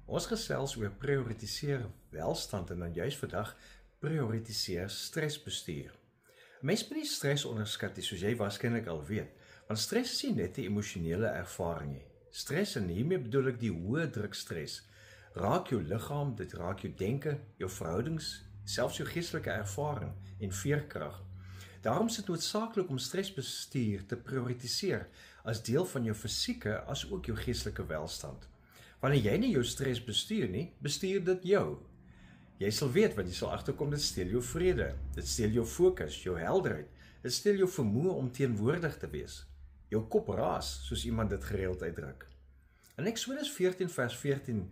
Ons gesels oor prioritiseer welstand en dan juist vandag prioritiseer stresbestuur. Mens moet nie stres onderskat nie, soos jy waarskynlik al weet, want stres is nie net 'n emosionele ervaring nie. Stres, en hiermee bedoel ek die hoë druk stres, raak jou liggaam, dit raak jou denke, jou verhoudings, selfs jou geestelike ervaring en veerkrag. Daarom is dit noodsaaklik om stresbestuur te prioritiseer as deel van jou fisieke as ook jou geestelike welstand. Wanneer jy nie jou stres bestuur nie, bestuur dit jou. Jy sal weet, want jy sal agterkom, dit steel jou vrede, dit steel jou fokus, jou helderheid, dit steel jou vermoë om teenwoordig te wees. Jou kop raas, soos iemand dit gereeld uitdruk. In Eksodus 14 vers 14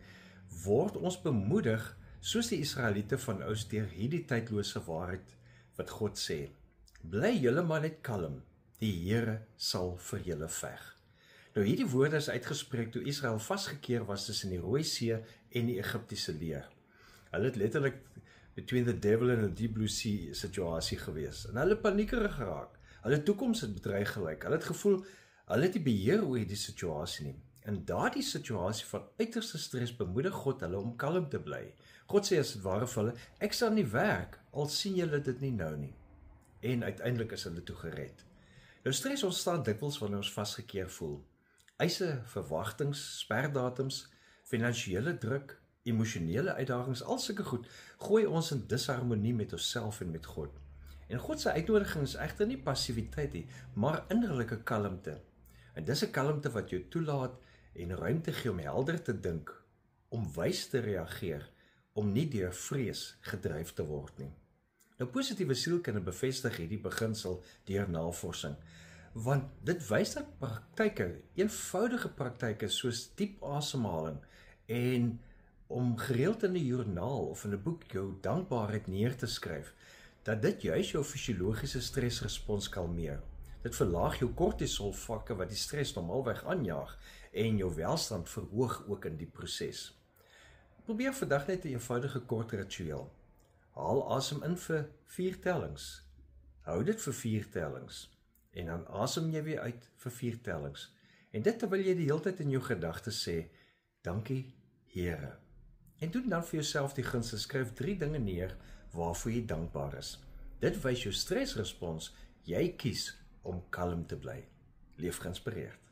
word ons bemoedig, soos die Israeliete van ouds deur hierdie tydlose waarheid wat God sê. Bly julle maar net kalm, die Here sal vir julle veg. Nou hierdie woorde is uitgespreek toe Israel vasgekeer was tussen die Rooi See en die Egiptiese leer. Hulle het letterlik between the devil and the deep blue sea situasie gewees. En hulle paniekerig geraak. Hulle toekoms het bedreig gelyk. Hulle het gevoel, hulle het die beheer oor die situasie nie. In daardie situasie van uiterste stres bemoedig God hulle om kalm te bly. God sê as dit ware vir hulle, ek sal nie werk, al sien julle dit nie nou nie. En uiteindelik is hulle toe gered. Nou stres ontstaan dikwels wanneer ons vasgekeer voel. Eise, verwagtings, sperdatums, finansiële druk, emosionele uitdagings, al sulke goed, gooi ons in disharmonie met onsself en met God. En God se uitnodiging is egter nie passiwiteit nie, maar innerlike kalmte. En dis 'n kalmte wat jou toelaat en ruimte gee om helder te dink, om wys te reageer, om nie deur vrees gedryf te word nie. Nou positiewe sielkunde bevestig hierdie beginsel deur navorsing, want dit wys dat praktyke, eenvoudige praktyke soos diep asemhaling en om gereeld in 'n joernaal of in 'n boek jou dankbaarheid neer te skryf, dat dit juis jou fisiologiese stresrespons kalmeer. Dit verlaag jou kortisolvlakke wat die stres normaalweg aanjaag en jou welstand verhoog ook in die proses. Probeer vandag net 'n eenvoudige kort ritueel. Haal asem in vir 4 tellings. Hou dit vir 4 tellings. En dan asem jy weer uit vir 4 tellings. En dit terwyl jy die hele tyd in jou gedagtes sê, dankie Here. En doen dan vir jouself die guns en skryf 3 dinge neer waarvoor jy dankbaar is. Dit wys jou stresrespons, jy kies om kalm te bly. Leef geïnspireerd.